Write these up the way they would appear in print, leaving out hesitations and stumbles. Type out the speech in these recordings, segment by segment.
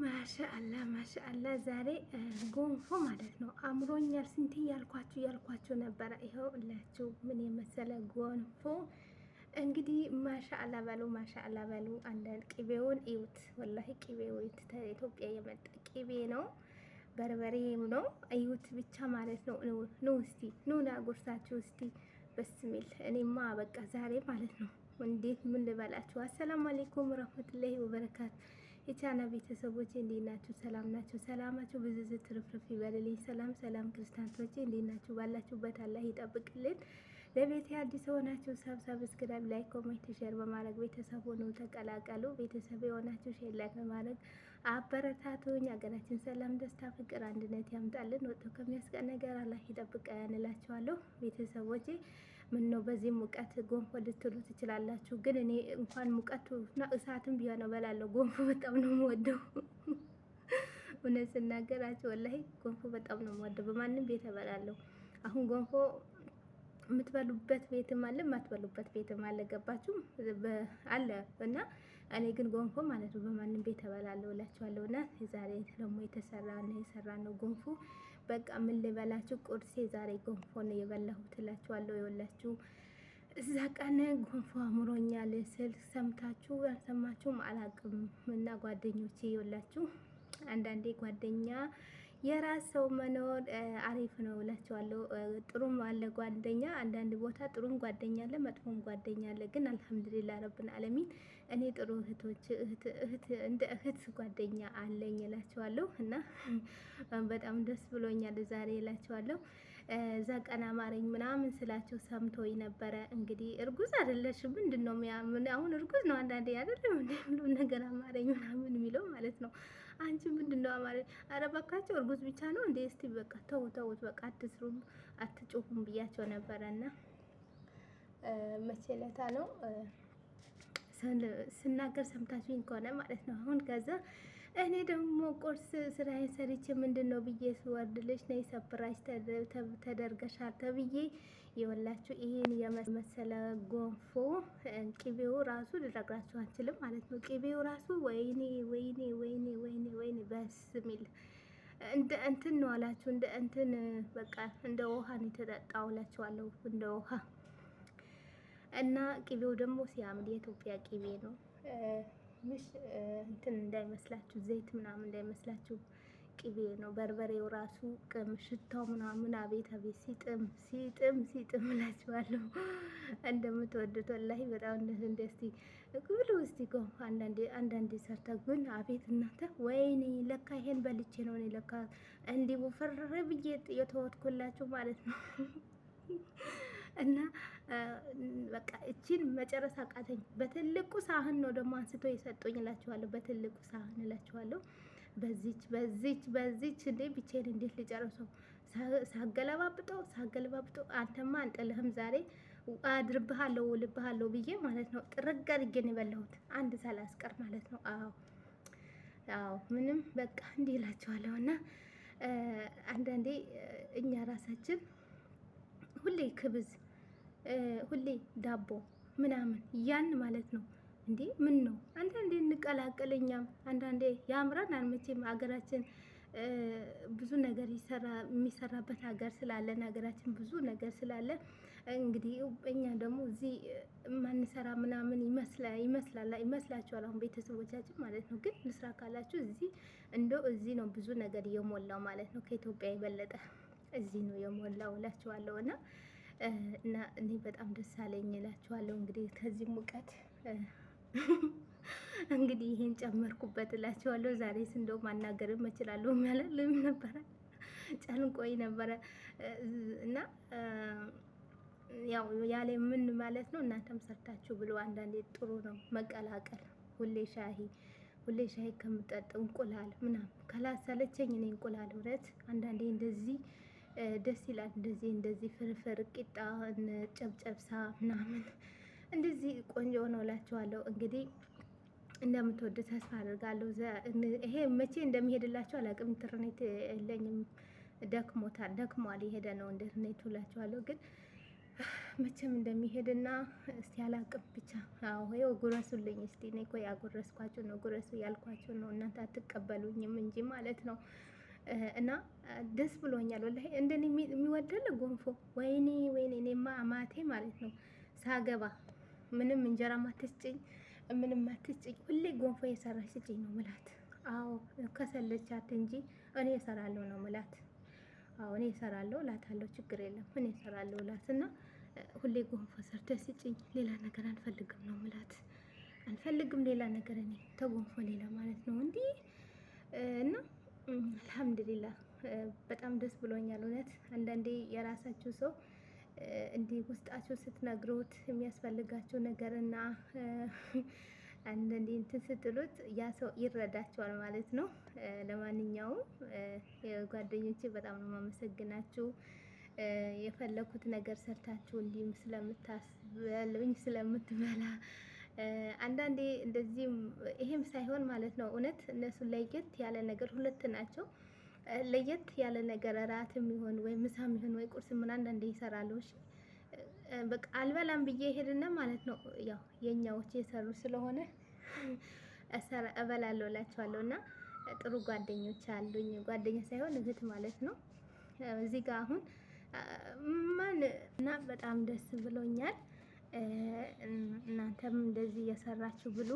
ማሻአላ ማሻአላ ዛሬ ጎንፎ ማለት ነው አምሮኛል። ስንት ያልኳችሁ ነበረ። ይኸው እላችሁ ምን የመሰለ ጎንፎ እንግዲህ ማሻአላ በሉ ማሻአላ በሉ። አንዳንድ ቅቤውን እዩት፣ ወላሂ ቅቤው ኢትዮጵያ የመጣ ቅቤ ነው፣ በርበሬም ነው። እዩት ብቻ ማለት ነው። ኑ እስቲ ኑና ጉርሳችሁ እስቲ በስሚል። እኔማ በቃ ዛሬ ማለት ነው እንዴት ምን ልበላችሁ። አሰላሙ አለይኩም ወራህመቱላሂ ወበረካቱ የቻና ቤተሰቦች እንዴት ናችሁ? ሰላም ናችሁ? ሰላማችሁ ብዙ ትርፍርፍ ይበልልኝ። ሰላም ሰላም ክርስቲያኖች እንዴት ናችሁ? ባላችሁበት አላህ ይጠብቅልን። ለቤት አዲስ የሆናችሁ ሰብስክራይብ፣ ላይክ፣ ኮሜንት፣ ሼር በማድረግ ቤተሰብ ሆኑ ተቀላቀሉ። ቤተሰብ የሆናችሁ ሼር ላይክ በማድረግ አበረታቱኝ። ሀገራችን ሰላም፣ ደስታ፣ ፍቅር፣ አንድነት ያምጣልን። ወጥቶ ከሚያስቀር ነገር አላህ ይጠብቀን እላችኋለሁ ቤተሰቦቼ። ምን ነው በዚህ ሙቀት ጎንፎ ልትሉ ትችላላችሁ፣ ግን እኔ እንኳን ሙቀቱ እና እሳትም ቢሆን እበላለሁ። ጎንፎ በጣም ነው የምወደው። እውነት ስናገራችሁ ወላሂ ጎንፎ በጣም ነው የምወደው። በማንም ቤት እበላለሁ። አሁን ጎንፎ የምትበሉበት ቤትም አለ፣ የማትበሉበት ቤትም አለ። ገባችሁ አለ እና እኔ ግን ጎንፎ ማለት ነው በማንም ቤት እበላለሁ እላችኋለሁ። እና ዛሬ ደግሞ የሰራ ነው ጎንፎ። በቃ ምን ልበላችሁ፣ ቁርሴ ዛሬ ጎንፎ ነው የበላሁት እላችኋለሁ። የወላችሁ እዛ ቀን ጎንፎ አምሮኛል ስል ሰምታችሁ ያልሰማችሁም አላቅም። እና ጓደኞቼ የወላችሁ አንዳንዴ ጓደኛ የራስ ሰው መኖር አሪፍ ነው እላችኋለሁ። ጥሩም አለ ጓደኛ፣ አንዳንድ ቦታ ጥሩም ጓደኛ አለ፣ መጥፎም ጓደኛ አለ። ግን አልሐምዱሊላህ ረብን አለሚን እኔ ጥሩ እንደ እህት ጓደኛ አለኝ እላችኋለሁ። እና በጣም ደስ ብሎኛል ዛሬ እላችኋለሁ። እዛ ቀን አማረኝ ምናምን ስላቸው ሰምቶኝ ነበረ። እንግዲህ እርጉዝ አይደለሽ ምንድን ነው አሁን እርጉዝ ነው አንዳንዴ አይደለም ሁሉ ነገር አማረኝ ምናምን የሚለው ማለት ነው። አንቺ ምንድን ነው አማረኝ? ኧረ እባካቸው እርጉዝ ብቻ ነው እንዴ? እስቲ በቃ ተውት በቃ አትስሩም አትጮሁም ብያቸው ነበረ። እና መቼ ለታ ነው ስናገር ሰምታችሁኝ ከሆነ ማለት ነው። አሁን ከዛ እኔ ደግሞ ቁርስ ስራዬን ሰርቼ ምንድን ነው ብዬ ስወርድልሽ ነይ ሰፕራይዝ ተደርገሻል ተብዬ የወላችሁ ይሄን የመሰለ ጎንፎ ቅቤው ራሱ ልነግራችሁ አንችልም ማለት ነው። ቅቤው ራሱ ወይኔ ወይኔ ወይኔ ወይኔ ወይኔ በስሚል እንደ እንትን ነው አላችሁ። እንደ እንትን በቃ እንደ ውሃ ነው የተጠጣው እላችኋለሁ፣ እንደ ውሃ። እና ቅቤው ደግሞ ሲያምር የኢትዮጵያ ቅቤ ነው። ምሽ እንትን እንዳይመስላችሁ ዘይት ምናምን እንዳይመስላችሁ ቅቤ ነው። በርበሬው ራሱ ሽታው ምናምን አቤት አቤት ሲጥም ሲጥም ሲጥም እላችኋለሁ። እንደምትወዱት ወላሂ በጣም እንደስቲ ብሉ እስቲ ጎንፎ አንዳንዴ ሰርታ ግን አቤት እናንተ ወይኔ ለካ ይሄን በልቼ ነው እኔ ለካ እንዲህ ወፈር ብዬ የተወትኩላችሁ ማለት ነው። እና በቃ እቺን መጨረስ አቃተኝ። በትልቁ ሳህን ነው ደግሞ አንስቶ የሰጡኝ እላችኋለሁ። በትልቁ ሳህን እላችኋለሁ። በዚች እንዴ ብቻዬን እንዴት ልጨርሰው? ሳገለባብጠው አንተማ አንጥልህም ዛሬ አድርብሃለሁ ውልብሃለሁ ብዬ ማለት ነው። ጥርግ አድርጌ ነው የበላሁት፣ አንድ ሳላስቀር ማለት ነው። አዎ ምንም በቃ እንዲህ እላችኋለሁ። እና አንዳንዴ እኛ ራሳችን ሁሌ ክብዝ ሁሌ ዳቦ ምናምን ያን ማለት ነው እንዴ ምን ነው አንዳንዴ እንቀላቀል። እኛም አንዳንዴ ያምራን አልመቼም ሀገራችን ብዙ ነገር የሚሰራበት ሀገር ስላለን ሀገራችን ብዙ ነገር ስላለ እንግዲህ እኛ ደግሞ እዚህ ማንሰራ ምናምን ይመስላችኋል አሁን ቤተሰቦቻችን ማለት ነው። ግን ልስራ ካላችሁ እዚህ ነው ብዙ ነገር የሞላው ማለት ነው። ከኢትዮጵያ የበለጠ እዚህ ነው የሞላው እላችኋለሁ። እና እኔ በጣም ደስ አለኝ እላችኋለሁ። እንግዲህ ከዚህ ሙቀት እንግዲህ ይሄን ጨመርኩበት እላችኋለሁ። ዛሬስ እንደው ማናገርም እችላለሁ ያለልም ነበረ ጨንቆኝ ነበረ። እና ያው ያለ ምን ማለት ነው እናንተም ሰርታችሁ ብሎ አንዳንዴ ጥሩ ነው መቀላቀል። ሁሌ ሻይ ከምጠጥ እንቁላል ምናምን ካላሰለቸኝ እኔ እንቁላል እውነት አንዳንዴ እንደዚህ ደስ ይላል። እንደዚህ ፍርፍር ቂጣ ጨብጨብሳ ምናምን እንደዚህ ቆንጆ ነው እላችኋለሁ። እንግዲህ እንደምትወዱ ተስፋ አድርጋለሁ። ይሄ መቼ እንደሚሄድላችሁ አላውቅም። ኢንተርኔት የለኝም፣ ደክሟል፣ የሄደ ነው ኢንተርኔቱ እላችኋለሁ። ግን መቼም እንደሚሄድና እስቲ አላቅም ብቻ። አዎ ይኸው ጉረሱልኝ እስቲ። እኔ እኮ ያጎረስኳችሁ ነው ጉረሱ ያልኳችሁ ነው፣ እናንተ አትቀበሉኝም እንጂ ማለት ነው። እና ደስ ብሎኛል ወላሂ። እንደኔ የሚወደል ጎንፎ ወይኔ ወይኔ። እኔማ አማቴ ማለት ነው ሳገባ ምንም እንጀራ ማትስጭኝ ምንም ማትስጭኝ፣ ሁሌ ጎንፎ የሰራች ስጭኝ ነው ምላት። አዎ ከሰለቻት እንጂ እኔ እሰራለሁ ነው ምላት። አዎ እኔ እሰራለሁ እላታለሁ፣ ችግር የለም እኔ እሰራለሁ እላት እና ሁሌ ጎንፎ ሰርተሽ ስጭኝ፣ ሌላ ነገር አልፈልግም ነው ምላት። አልፈልግም ሌላ ነገር እኔ ተጎንፎ ሌላ ማለት ነው እንዲህ እና አልሐምዱሊላህ በጣም ደስ ብሎኛል እውነት። አንዳንዴ የራሳችሁ ሰው እንዲህ ውስጣችሁ ስትነግሩት የሚያስፈልጋችሁ ነገር እና አንዳንዴ እንትን ስትሉት ያ ሰው ይረዳቸዋል ማለት ነው። ለማንኛውም ጓደኞቼ በጣም ነው የማመሰግናችሁ። የፈለኩት ነገር ሰርታችሁ እንዲህም ስለምታስበሉኝ ስለምትበላ አንዳንዴ እንደዚህም ይሄም ሳይሆን ማለት ነው እውነት እነሱ ለየት ያለ ነገር ሁለት ናቸው። ለየት ያለ ነገር እራትም ይሁን ወይ ምሳም ይሁን ወይ ቁርስ ምን አንዳንዴ ይሰራሉ። እሺ በቃ አልበላም ብዬ ሄድና ማለት ነው ያው የኛዎች የሰሩ ስለሆነ እበላለሁ እላቸዋለሁ። እና ጥሩ ጓደኞች አሉኝ። ጓደኛ ሳይሆን እህት ማለት ነው። እዚህ ጋር አሁን ማን እና በጣም ደስ ብሎኛል። እናንተም እንደዚህ እየሰራችሁ ብሉ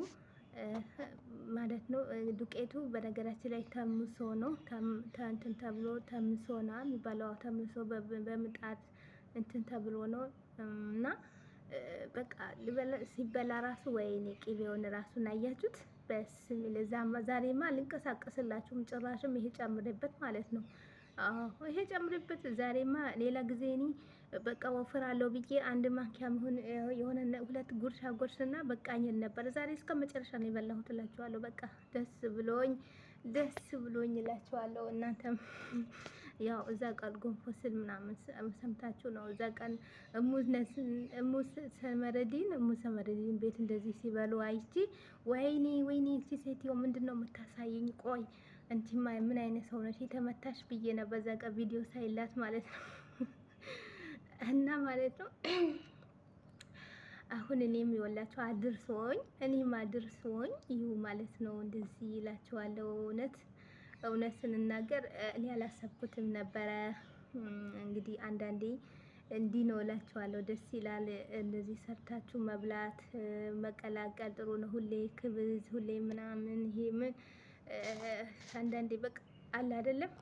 ማለት ነው። ዱቄቱ በነገራችን ላይ ተምሶ ነው እንትን ተብሎ ተምሶ ነው የሚባለው። ተምሶ በምጣድ እንትን ተብሎ ነው እና በቃ ሲበላ ራሱ ወይኔ ቅቤውን ራሱን አያችሁት? በስሚል ዛሬማ አልንቀሳቀስላችሁም ጭራሽም ይሄ ጨምሬበት ማለት ነው። አዎ ይሄ ጨምሬበት ዛሬማ ሌላ ጊዜ እኔ በቃ ወፍራለሁ ብዬ አንድ ማንኪያ የሆነ ሁለት ጉርሻ ጎርስና በቃኝን ነበር። ዛሬ እስከ መጨረሻ ነው የበላሁት እላችኋለሁ። በቃ ደስ ብሎኝ እላችኋለሁ። እናንተም ያው እዛ ቀን ጎንፎ ስል ምናምን ሰምታችሁ ነው። እዛ ቀን እሙ ሰመረዲን ቤት እንደዚህ ሲበሉ አይቼ ወይኔ ወይኔ እቺ ሴትዮ ምንድን ነው የምታሳየኝ? ቆይ እንቲማ ምን አይነት ሰው ነች የተመታሽ ብዬ ነው በዛ ቀን ቪዲዮ ሳይላት ማለት ነው። እና ማለት ነው አሁን እኔም ይወላችሁ አድርሶኝ ይሁ ማለት ነው እንደዚህ ይላችኋለሁ። እውነት ስንናገር እኔ አላሰብኩትም ነበረ። እንግዲህ አንዳንዴ እንዲህ ነው እላችኋለሁ። ደስ ይላል እንደዚህ ሰርታችሁ መብላት መቀላቀል ጥሩ ነው። ሁሌ ክብዝ ሁሌ ምናምን ይሄ ምን አንዳንዴ በቃ አለ አይደለም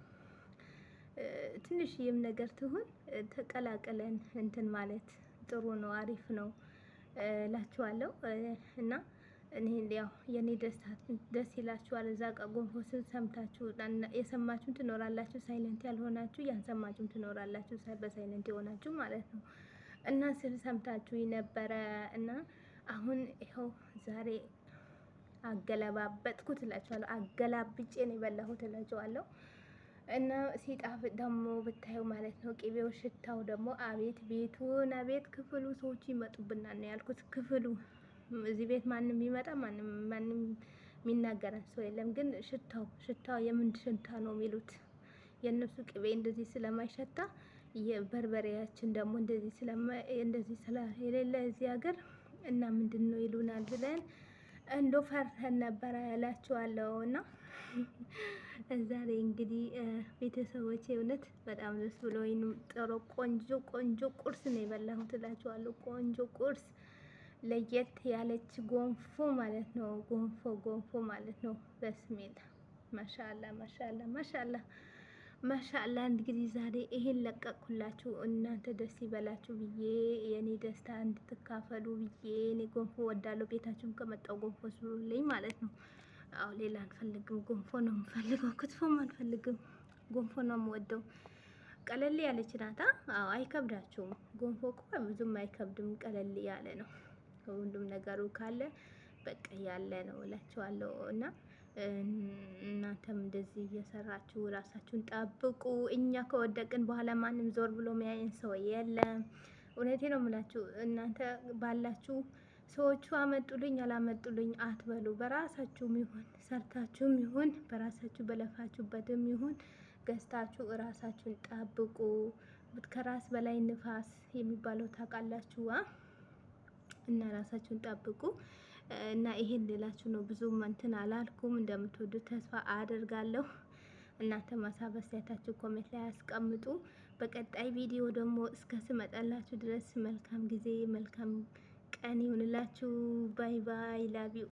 ትንሽዬም ነገር ትሁን ተቀላቅለን እንትን ማለት ጥሩ ነው፣ አሪፍ ነው እላችኋለሁ። እና እኔ ያው የኔ ደስ ይላችኋል። እዛ ጋ ጎንፎ ስል ሰምታችሁ የሰማችሁን ትኖራላችሁ፣ ሳይለንት ያልሆናችሁ ያልሰማችሁን ትኖራላችሁ፣ በሳይለንት የሆናችሁ ማለት ነው። እና ስል ሰምታችሁ ነበረ እና አሁን ይኸው ዛሬ አገለባበጥኩት እላችኋለሁ። አገላብጬ ነው የበላሁት እላችኋለሁ። እና ሲጣፍጥ ደግሞ ብታዩ ማለት ነው ቅቤው ሽታው ደግሞ አቤት ቤቱን አቤት ክፍሉ ሰዎች ይመጡብናል ነው ያልኩት። ክፍሉ እዚህ ቤት ማንም ቢመጣ ማንም የሚናገረን ሰው የለም። ግን ሽታው የምን ሽታ ነው የሚሉት የእነሱ ቅቤ እንደዚህ ስለማይሸታ የበርበሬያችን ደግሞ እንደዚህ ስለሌለ እዚህ ሀገር እና ምንድን ነው ይሉናል ብለን እንዶ ፈርተን ነበረ እላችኋለሁ። እና ዛሬ እንግዲህ ቤተሰቦቼ እውነት በጣም ደስ ብሎኝ ጥሩ ቆንጆ ቁርስ ነው የበላሁት እላችኋለሁ። ቆንጆ ቁርስ ለየት ያለች ጎንፎ ማለት ነው። ጎንፎ ማለት ነው። በስሜላ ማሻአላ እንግዲህ ዛሬ ይሄን ለቀቅኩላችሁ። እናንተ ደስ ይበላችሁ ብዬ የኔ ደስታ እንድትካፈሉ ብዬ እኔ ጎንፎ ወዳለሁ። ቤታችሁን ከመጣው ጎንፎ ስሩልኝ ማለት ነው። አዎ ሌላ አልፈልግም። ጎንፎ ነው የምፈልገው። ክትፎም አልፈልግም። ጎንፎ ነው የምወደው። ቀለል ያለች ናታ። አዎ አይከብዳችሁም። ጎንፎ እኮ ብዙም አይከብድም። ቀለል ያለ ነው። ሁሉም ነገሩ ካለ በቃ ያለ ነው እላችኋለሁ። እና እናንተም እንደዚህ እየሰራችሁ ራሳችሁን ጠብቁ። እኛ ከወደቅን በኋላ ማንም ዞር ብሎ የሚያየን ሰው የለም። እውነቴ ነው የምላችሁ። እናንተ ባላችሁ ሰዎቹ አመጡልኝ አላመጡልኝ አትበሉ። በራሳችሁም ይሁን ሰርታችሁም ይሁን በራሳችሁ በለፋችሁበትም ይሁን ገዝታችሁ እራሳችሁን ጠብቁ። ከራስ በላይ ንፋስ የሚባለው ታውቃላችሁ። እና ራሳችሁን ጠብቁ። እና ይሄን ሌላችሁ ነው። ብዙም እንትን አላልኩም። እንደምትወዱት ተስፋ አደርጋለሁ። እናንተ ሀሳብ አስተያየታችሁ ኮሜንት ላይ አስቀምጡ። በቀጣይ ቪዲዮ ደግሞ እስከ ስመጣላችሁ ድረስ መልካም ጊዜ መልካም ቀን ይሁንላችሁ። ባይ ባይ ላቪው